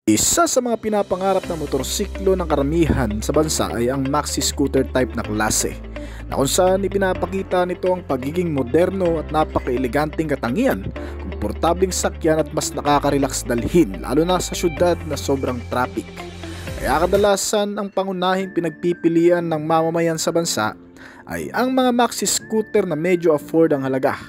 Isa sa mga pinapangarap na motorsiklo ng karamihan sa bansa ay ang maxi scooter type na klase, na kung saan ipinapakita nito ang pagiging moderno at napaka-eleganteng katangian, komportabling sakyan at mas nakaka-relax dalhin lalo na sa syudad na sobrang traffic. Kaya kadalasan ang pangunahing pinagpipilian ng mamamayan sa bansa ay ang mga maxi scooter na medyo afford ang halaga,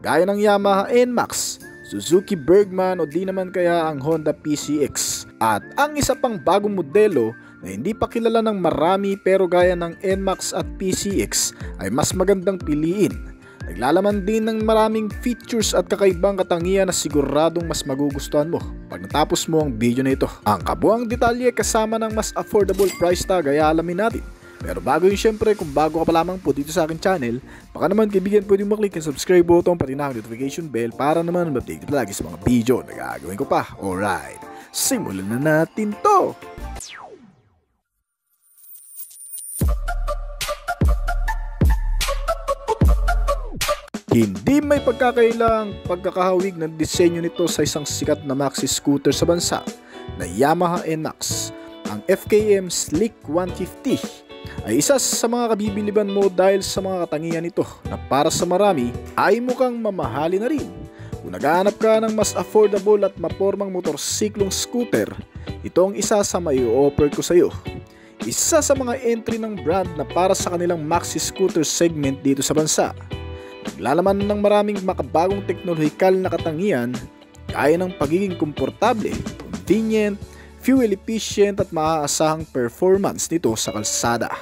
gaya ng Yamaha NMAX, Suzuki Bergman o di naman kaya ang Honda PCX. At ang isa pang bagong modelo na hindi pa kilala ng marami pero gaya ng NMAX at PCX ay mas magandang piliin. Naglalaman din ng maraming features at kakaibang katangian na siguradong mas magugustuhan mo pag natapos mo ang video na ito. Ang kabuang detalye kasama ng mas affordable price tag ay alamin natin. Pero bago yun, syempre, kung bago ka pa lamang po dito sa akin channel, baka naman kaibigan pwede maklik ang subscribe button pati na ang notification bell para naman ma-update ka lagi sa mga video na gagawin ko pa. Alright, simulan na natin to! Hindi may pagkakailang pagkakahawig ng disenyo nito sa isang sikat na maxi scooter sa bansa na Yamaha NMAX, ang FKM Slick 150. Ay isa sa mga kabibiliban mo dahil sa mga katangian nito na para sa marami ay mukhang mamahali na rin. Kung naghahanap ka ng mas affordable at mapormang motorsiklong scooter, ito ang isa sa mai-offer ko sa iyo. Isa sa mga entry ng brand na para sa kanilang maxi scooter segment dito sa bansa. Naglalaman ng maraming makabagong teknolohikal na katangian gaya ng pagiging komportable, convenient, fuel efficient at maaasahang performance nito sa kalsada.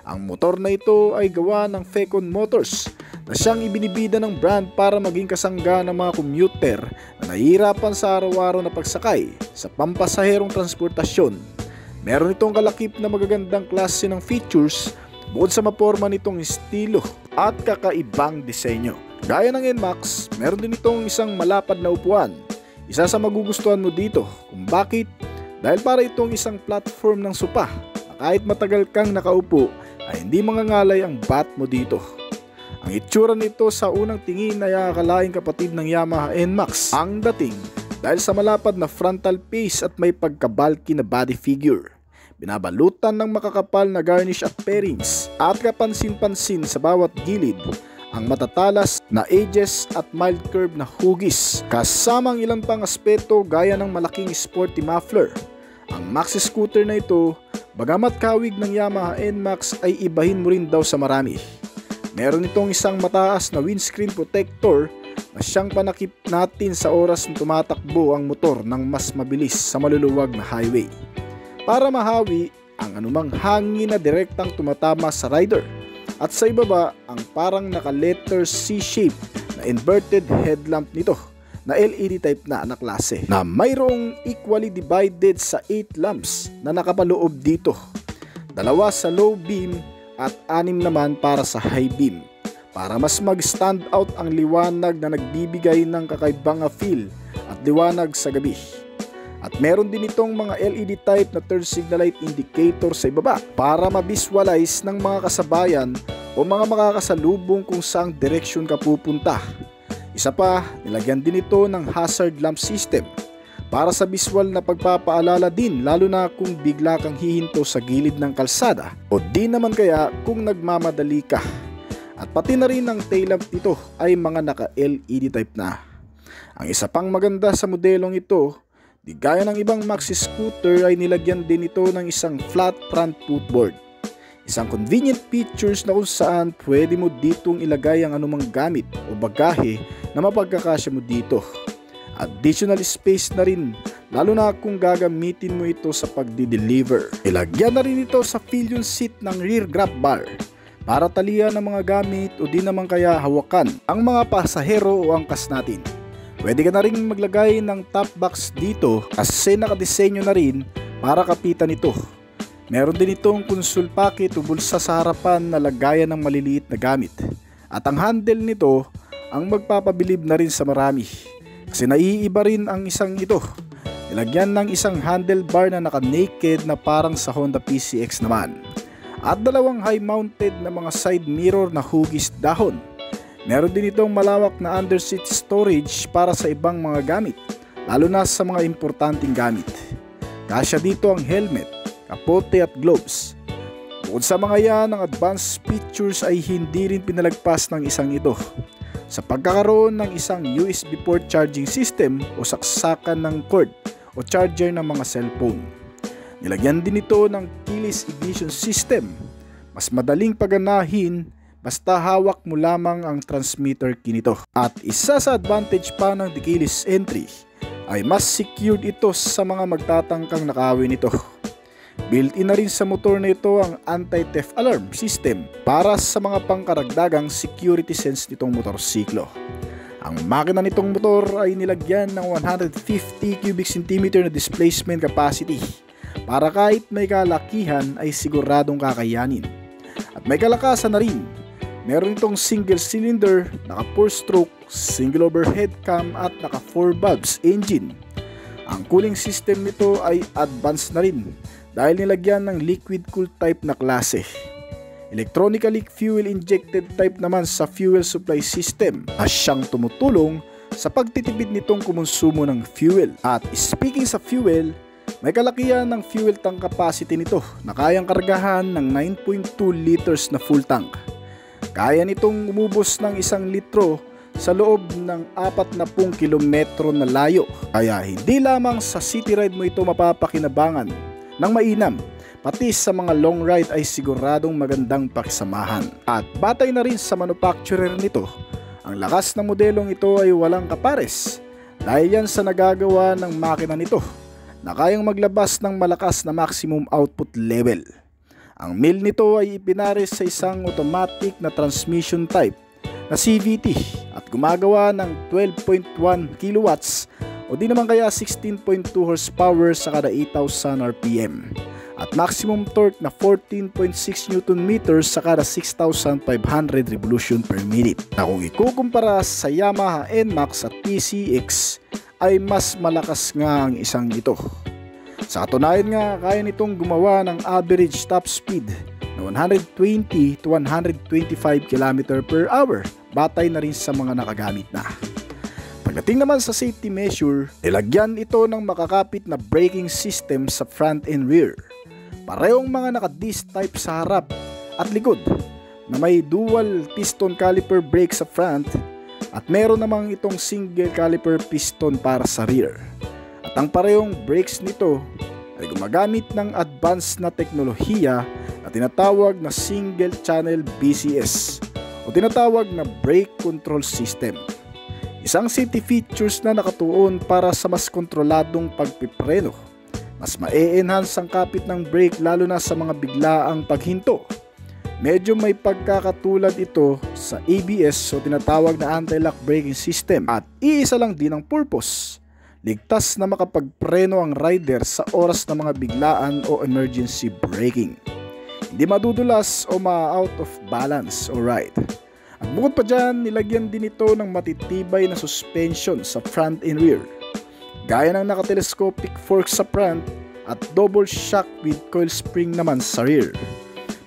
Ang motor na ito ay gawa ng Fecon Motors na siyang ibinibida ng brand para maging kasangga ng mga commuter na nahihirapan sa araw-araw na pagsakay sa pampasaherong transportasyon. Meron itong kalakip na magagandang klase ng features bukod sa maporma nitong estilo at kakaibang disenyo. Gaya ng NMAX, meron din itong isang malapad na upuan. Isa sa magugustuhan mo dito kung bakit? Dahil para itong isang platform ng sopa na kahit matagal kang nakaupo ay hindi mangangalay ang bat mo dito. Ang itsura nito sa unang tingin ay akalaing kapatid ng Yamaha NMAX ang dating dahil sa malapad na frontal face at may pagka-bulky na body figure. Binabalutan ng makakapal na garnish at pairings at kapansin-pansin sa bawat gilid ang matatalas na edges at mild curve na hugis kasama ang ilang pang aspeto gaya ng malaking sporty muffler. Ang maxi scooter na ito, bagamat kawig ng Yamaha NMAX ay ibahin mo rin daw sa marami. Meron itong isang mataas na windscreen protector na siyang panakip natin sa oras na tumatakbo ang motor ng mas mabilis sa maluluwag na highway para mahawi ang anumang hangin na direktang tumatama sa rider. At sa ibaba ang parang naka-letter C shape na inverted headlamp nito na LED type na klase na mayroong equally divided sa 8 lamps na nakapaloob dito. 2 sa low beam at 6 naman para sa high beam para mas mag-stand out ang liwanag na nagbibigay ng kakaibang feel at liwanag sa gabi. At meron din itong mga LED type na turn signal light indicator sa ibaba para ma-visualize ng mga kasabayan o mga makakasalubong kung saang direksyon ka pupunta. Isa pa, nilagyan din ito ng hazard lamp system para sa visual na pagpapaalala din lalo na kung bigla kang hihinto sa gilid ng kalsada o di naman kaya kung nagmamadali ka. At pati na rin ang tail lamp nito ay mga naka-LED type na. Ang isa pang maganda sa modelong ito, di gaya ng ibang maxi scooter ay nilagyan din ito ng isang flat front footboard. Isang convenient features na kung saan pwede mo ditong ilagay ang anumang gamit o bagahe na mapagkakasya mo dito. Additional space na rin lalo na kung gagamitin mo ito sa pagdi-deliver. Ilagyan na rin ito sa pillion seat ng rear grab bar para talian ng mga gamit o di naman kaya hawakan ang mga pasahero o angkas natin. Pwede ka na rin maglagay ng top box dito kasi nakadisenyo na rin para kapitan ito. Meron din itong console pocket o bulsa sa harapan na lagayan ng maliliit na gamit. At ang handle nito ang magpapabilib na rin sa marami. Kasi naiiba rin ang isang ito. Nilagyan ng isang handlebar na naka-naked na parang sa Honda PCX naman. At 2 high mounted na mga side mirror na hugis dahon. Meron din itong malawak na underseat storage para sa ibang mga gamit, lalo na sa mga importanteng gamit. Kasya dito ang helmet, kapote at gloves. Bukod sa mga yan, ang advanced features ay hindi rin pinalagpas ng isang ito sa pagkakaroon ng isang USB port charging system o saksakan ng cord o charger ng mga cellphone. Nilagyan din ito ng keyless ignition system. Mas madaling paganahin basta hawak mo lamang ang transmitter key nito. At isa sa advantage pa ng keyless entry ay mas secured ito sa mga magtatangkang nakawin nito. Built-in na rin sa motor na ito ang anti-theft alarm system para sa mga pangkaragdagang security sense nitong motorsiklo. Ang makina nitong motor ay nilagyan ng 150 cubic centimeter na displacement capacity para kahit may kalakihan ay siguradong kakayanin. At may kalakasan na rin. Meron itong single cylinder, naka 4-stroke, single overhead cam at naka 4 valves engine. Ang cooling system nito ay advanced na rin dahil nilagyan ng liquid cool type na klase. Electronically fuel injected type naman sa fuel supply system na siyang tumutulong sa pagtitipid nitong kumonsumo ng fuel. At speaking sa fuel, may kalakihan ng fuel tank capacity nito na kayang kargahan ng 9.2 liters na full tank. Kaya nitong umubos ng 1 litro sa loob ng 40 kilometro na layo. Kaya hindi lamang sa city ride mo ito mapapakinabangan ng mainam, pati sa mga long ride ay siguradong magandang pakisamahan. At batay na rin sa manufacturer nito, ang lakas ng modelong ito ay walang kapares dahil yan sa nagagawa ng makina nito na kayang maglabas ng malakas na maximum output level. Ang mill nito ay ipinares sa isang automatic na transmission type na CVT at gumagawa ng 12.1 kilowatts o di naman kaya 16.2 horsepower sa kada 8,000 RPM at maximum torque na 14.6 Nm sa kada 6,500 revolution per minute. Na kung ikukumpara sa Yamaha NMAX at TCX ay mas malakas nga ang isang ito. Sa katunayan nga, kaya nitong gumawa ng average top speed na 120 to 125 km per hour batay na rin sa mga nakagamit na. Pagdating naman sa safety measure, nilagyan ito ng makakapit na braking system sa front and rear. Parehong mga naka-disc type sa harap at likod na may dual piston caliper brake sa front at meron namang itong single caliper piston para sa rear. At ang parehong brakes nito ay gumagamit ng advanced na teknolohiya na tinatawag na single channel BCS o tinatawag na brake control system. Isang safety features na nakatuon para sa mas kontroladong pagpipreno. Mas ma-enhance ang kapit ng brake lalo na sa mga biglaang paghinto. Medyo may pagkakatulad ito sa ABS o tinatawag na anti-lock braking system at iisa lang din ang purpose. Ligtas na makapagpreno ang rider sa oras ng mga biglaan o emergency braking. Hindi madudulas o ma-out of balance o ride. At bukod pa dyan, nilagyan din ito ng matitibay na suspension sa front and rear. Gaya ng naka-telescopic fork sa front at double shock with coil spring naman sa rear.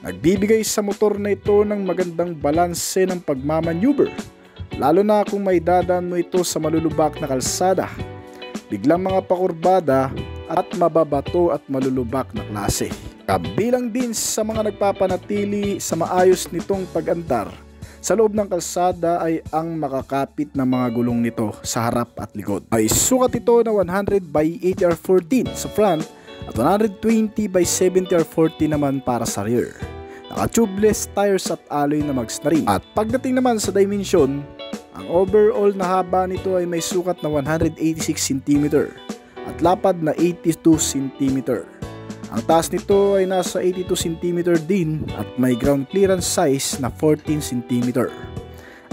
Nagbibigay sa motor na ito ng magandang balanse ng pagmamaneuver, lalo na kung may dadaan mo ito sa malulubak na kalsada, biglang mga pakurbada at mababato at malulubak na klase. Kabilang din sa mga nagpapanatili sa maayos nitong pag-andar sa loob ng kalsada ay ang makakapit na mga gulong nito sa harap at likod. May sukat ito na 100 by 80R14 sa front at 120 by 70R40 naman para sa rear. Naka-tubeless tires at alloy na mags na rin. At pagdating naman sa dimension, ang overall na haba nito ay may sukat na 186 cm at lapad na 82 cm. Ang taas nito ay nasa 82 cm din at may ground clearance size na 14 cm.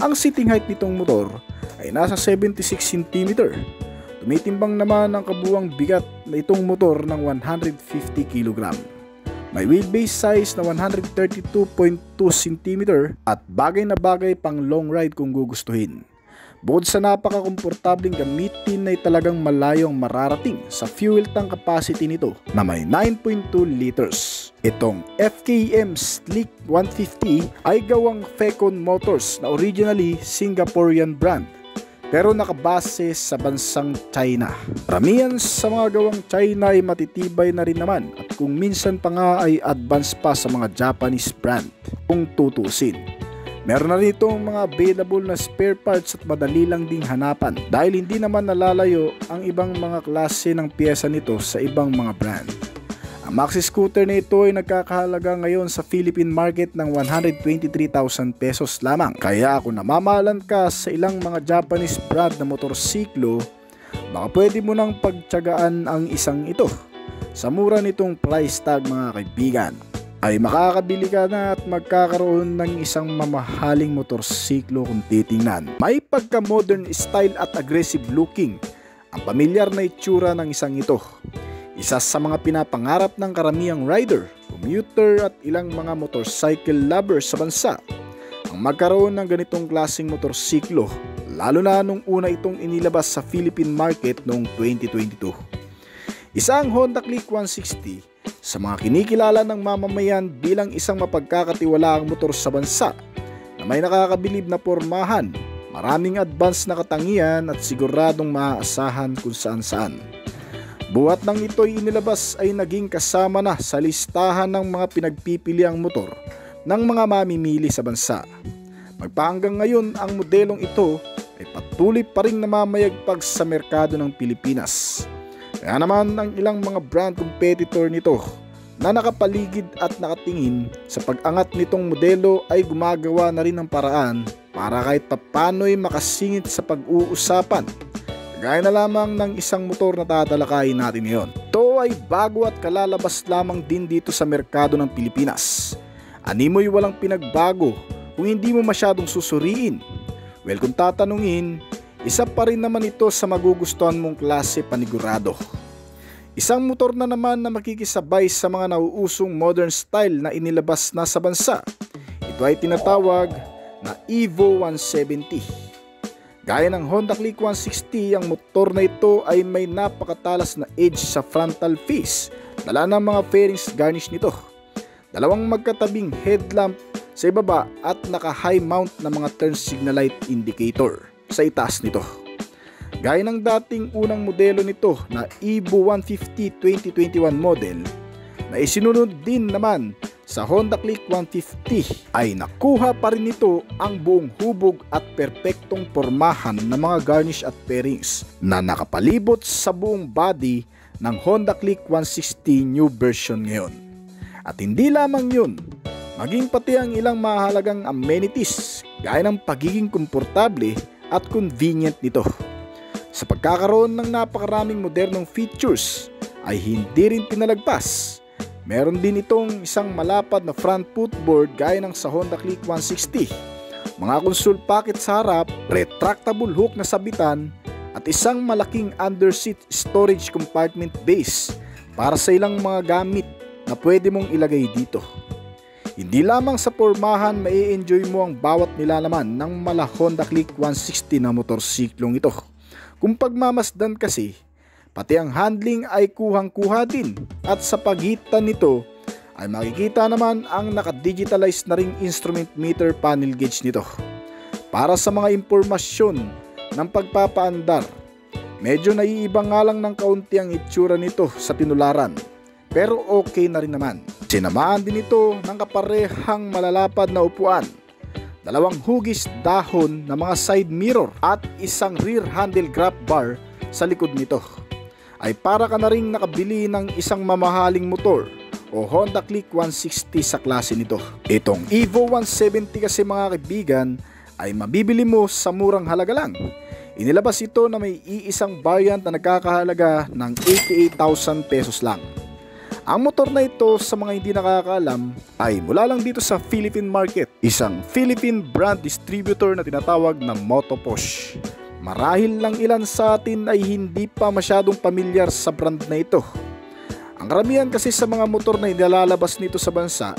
Ang sitting height nitong motor ay nasa 76 cm. Tumitimbang naman ang kabuuang bigat na itong motor ng 150 kg. May wheelbase size na 132.2 cm at bagay na bagay pang long ride kung gugustuhin. Bukod sa napaka-komportabling gamitin ay talagang malayo ang mararating sa fuel tank capacity nito na may 9.2 liters. Itong FKM Slick 150 ay gawang Fecon Motors na originally Singaporean brand. pero nakabase sa bansang China. Karamihan sa mga gawang China ay matitibay na rin naman at kung minsan pa nga ay advance pa sa mga Japanese brand kung tutusin. Meron na rito mga available na spare parts at madali lang ding hanapan dahil hindi naman nalalayo ang ibang mga klase ng piyesa nito sa ibang mga brand. Ang maxi scooter na ito ay nagkakahalaga ngayon sa Philippine market ng 123,000 pesos lamang. Kaya kung namamahalan ka sa ilang mga Japanese brand na motorsiklo, baka pwede mo nang pagtiyagaan ang isang ito. Sa mura nitong price tag mga kaibigan, ay makakabili ka na at magkakaroon ng isang mamahaling motorsiklo kung titingnan. May pagka modern style at aggressive looking ang pamilyar na itsura ng isang ito. Isa sa mga pinapangarap ng karamihang rider, commuter at ilang mga motorcycle lovers sa bansa ang magkaroon ng ganitong klaseng motorsiklo, lalo na nung una itong inilabas sa Philippine market noong 2022. Isa ang Honda Click 160 sa mga kinikilala ng mamamayan bilang isang mapagkakatiwalaang motor sa bansa na may nakakabilib na pormahan, maraming advance na katangian at siguradong maaasahan kung saan-saan. Buhat ng ito'y inilabas ay naging kasama na sa listahan ng mga pinagpipiliang motor ng mga mamimili sa bansa. Magpahanggang ngayon ang modelong ito ay patuloy pa rin namamayagpag sa merkado ng Pilipinas. Kaya naman ang ilang mga brand competitor nito na nakapaligid at nakatingin sa pag-angat nitong modelo ay gumagawa na rin ng paraan para kahit papano'y makasingit sa pag-uusapan. Gaya na lamang ng isang motor na tatalakayin natin ngayon. Ito ay bago at kalalabas lamang din dito sa merkado ng Pilipinas. Animoy walang pinagbago kung hindi mo masyadong susuriin. Well, kung tatanungin, isa pa rin naman ito sa magugustuhan mong klase panigurado. Isang motor na naman na makikisabay sa mga nauusong modern style na inilabas na sa bansa. Ito ay tinatawag na Evo 170. Gaya ng Honda Click 160, ang motor na ito ay may napakatalas na edge sa frontal face, dala ng mga fairings garnish nito. Dalawang magkatabing headlamp sa ibaba at naka-high mount na mga turn signal light indicator sa itaas nito. Gaya ng dating unang modelo nito na Evo 150 2021 model na isinunod din naman sa Honda Click 150 ay nakuha pa rin nito ang buong hubog at perpektong pormahan ng mga garnish at fairings na nakapalibot sa buong body ng Honda Click 160 new version ngayon. At hindi lamang yun, maging pati ang ilang mahalagang amenities gaya ng pagiging komportable at convenient nito. Sa pagkakaroon ng napakaraming modernong features ay hindi rin pinalagpas. Meron din itong isang malapad na front footboard gaya ng sa Honda Click 160, mga console pocket sa harap, retractable hook na sabitan at isang malaking underseat storage compartment base para sa ilang mga gamit na pwede mong ilagay dito. Hindi lamang sa pormahan mai-enjoy mo ang bawat nilalaman ng mala Honda Click 160 na motorsiklong ito. Kung pagmamasdan kasi, pati ang handling ay kuhang-kuha din at sa pagitan nito ay makikita naman ang naka-digitalize na ring instrument meter panel gauge nito. Para sa mga impormasyon ng pagpapaandar, medyo naiiba nga lang ng kaunti ang itsura nito sa tinularan, pero okay na rin naman. Sinamaan din ito ng kaparehang malalapad na upuan, dalawang hugis dahon na mga side mirror at isang rear handle grab bar sa likod nito. Ay para ka na ring nakabili ng isang mamahaling motor o Honda Click 160 sa klase nito. Itong Evo 170 kasi mga kaibigan ay mabibili mo sa murang halaga lang. Inilabas ito na may iisang variant na nagkakahalaga ng 88,000 pesos lang. Ang motor na ito sa mga hindi nakakaalam ay mula lang dito sa Philippine market, isang Philippine brand distributor na tinatawag na Motoposh. Marahil lang ilan sa atin ay hindi pa masyadong pamilyar sa brand na ito. Ang karamihan kasi sa mga motor na inilalabas nito sa bansa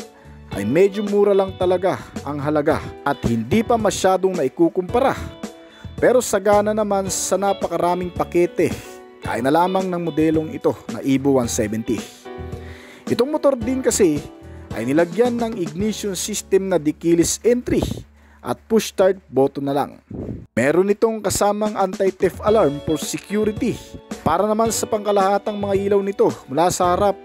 ay medyo mura lang talaga ang halaga at hindi pa masyadong naikukumpara. Pero sagana naman sa napakaraming pakete, kaya na lamang ng modelong ito na Evo 170. Itong motor din kasi ay nilagyan ng ignition system na di keyless entry at push start button na lang. Meron itong kasamang anti-theft alarm for security. Para naman sa pangkalahatang mga ilaw nito mula sa harap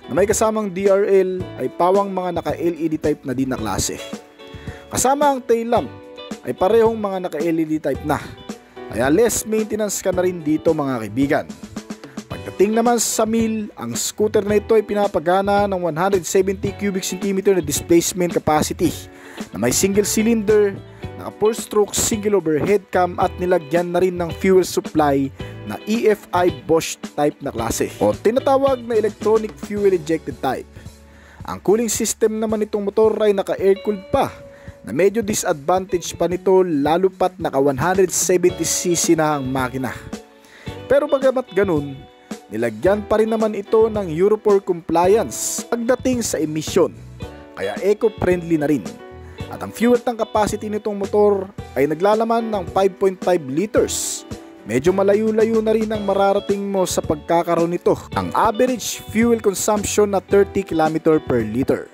na may kasamang DRL ay pawang mga naka-LED type na din na klase. Kasama ang tail lamp ay parehong mga naka-LED type na. Kaya less maintenance ka na rin dito mga kaibigan. Pagdating naman sa mil, ang scooter na ito ay pinapagana ng 170 cubic centimeter na displacement capacity na may single cylinder, naka 4-stroke single overhead cam at nilagyan na rin ng fuel supply na EFI Bosch type na klase o tinatawag na electronic fuel injected type. Ang cooling system naman nitong motor ay naka air-cooled pa na medyo disadvantage pa nito lalo pat naka 170cc na ang makina. Pero bagamat ganun, nilagyan pa rin naman ito ng Euro 4 compliance pagdating sa emission, kaya eco-friendly na rin. At ang fuel tank capacity nitong motor ay naglalaman ng 5.5 liters. Medyo malayo-layo na rin ang mararating mo sa pagkakaroon nito. Ang average fuel consumption na 30 km per liter.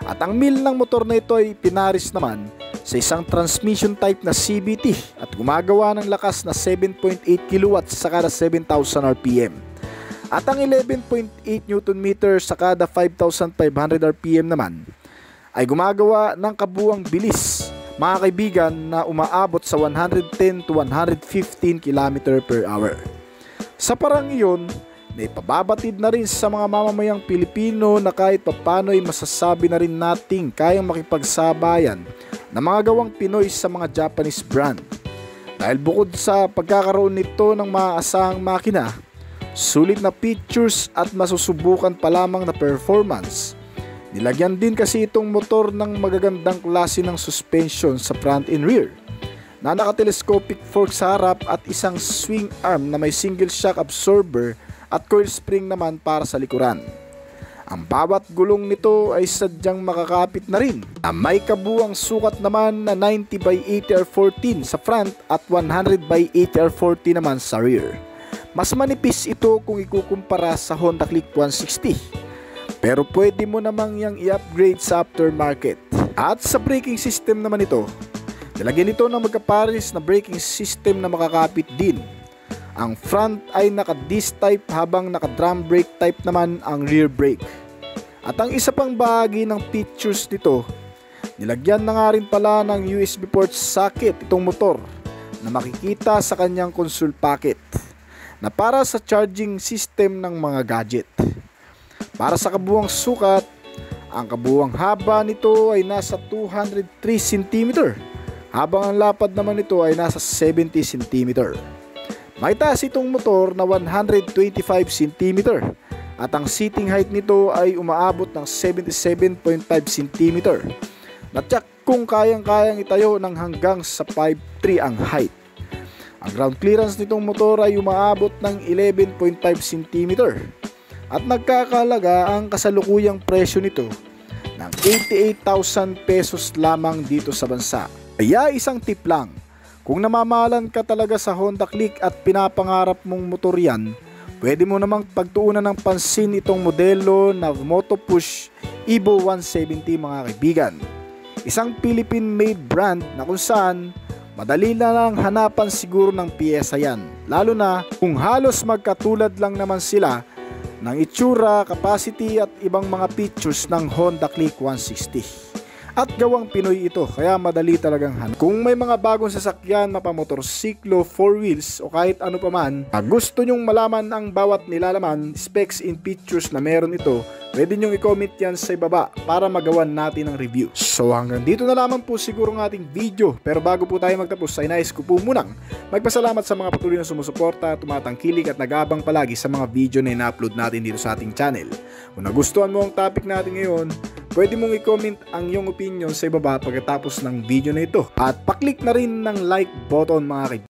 At ang mil ng motor na ito ay pinaris naman sa isang transmission type na CVT at gumagawa ng lakas na 7.8 kW sa kada 7,000 RPM. At ang 11.8 Nm sa kada 5,500 RPM naman ay gumagawa ng kabuuang bilis, mga kaibigan, na umaabot sa 110 to 115 km per hour. Sa parang iyon, naipababatid na rin sa mga mamamayang Pilipino na kahit papano ay masasabi na rin nating kayang makipagsabayan na mga gawang Pinoy sa mga Japanese brand. Dahil bukod sa pagkakaroon nito ng maaasahang makina, sulit na features at masusubukan pa lamang na performance, nilagyan din kasi itong motor ng magagandang klase ng suspension sa front and rear na naka-telescopic fork sa harap at isang swing arm na may single shock absorber at coil spring naman para sa likuran. Ang bawat gulong nito ay sadyang makakapit na rin. May kabuuang sukat naman na 90 by 80 R14 sa front at 100 by 80 R40 naman sa rear. Mas manipis ito kung ikukumpara sa Honda Click 160. Pero pwede mo namang yang i-upgrade sa aftermarket. At sa braking system naman ito, nilagyan ito ng magkapares na braking system na makakapit din. Ang front ay naka-disc type habang naka-drum brake type naman ang rear brake. At ang isa pang bahagi ng features nito, nilagyan na nga rin pala ng USB port socket itong motor na makikita sa kanyang console pocket na para sa charging system ng mga gadget. Para sa kabuuang sukat, ang kabuuang haba nito ay nasa 203 cm habang ang lapad naman nito ay nasa 70 cm. May taas itong motor na 125 cm at ang seating height nito ay umaabot ng 77.5 cm. Natyak kung kayang-kayang itayo ng hanggang sa 5'3" ang height. Ang ground clearance nitong motor ay umaabot ng 11.5 cm at nagkakalaga ang kasalukuyang presyo nito ng 88,000 pesos lamang dito sa bansa. Kaya isang tip lang, kung namamahalan ka talaga sa Honda Click at pinapangarap mong motor yan, pwede mo namang pagtuunan ng pansin itong modelo na Moto Push Evo 170 mga kaibigan. Isang Philippine-made brand na kung saan madali na lang hanapan siguro ng piyesa yan, lalo na kung halos magkatulad lang naman sila ng itsura, capacity at ibang mga features ng Honda Click 160. At gawang Pinoy ito, kaya madali talagang hanap. Kung may mga bagong sasakyan, mapamotorsiklo, 4 wheels o kahit ano pa man, gusto nyong malaman ang bawat nilalaman, specs and features na meron ito, pwede nyong i-comment yan sa ibaba para magawan natin ng review. So hanggang dito na lamang po siguro ng ating video, pero bago po tayo magtapos ay nais ko po munang magpasalamat sa mga patuloy na sumusuporta, tumatangkilik at nag-aabang palagi sa mga video na ina-upload natin dito sa ating channel. Kung nagustuhan mo ang topic natin ngayon, pwede mong i-comment ang iyong opinion sa ibaba pagkatapos ng video na ito. At paklik na rin ng like button mga kaibigan.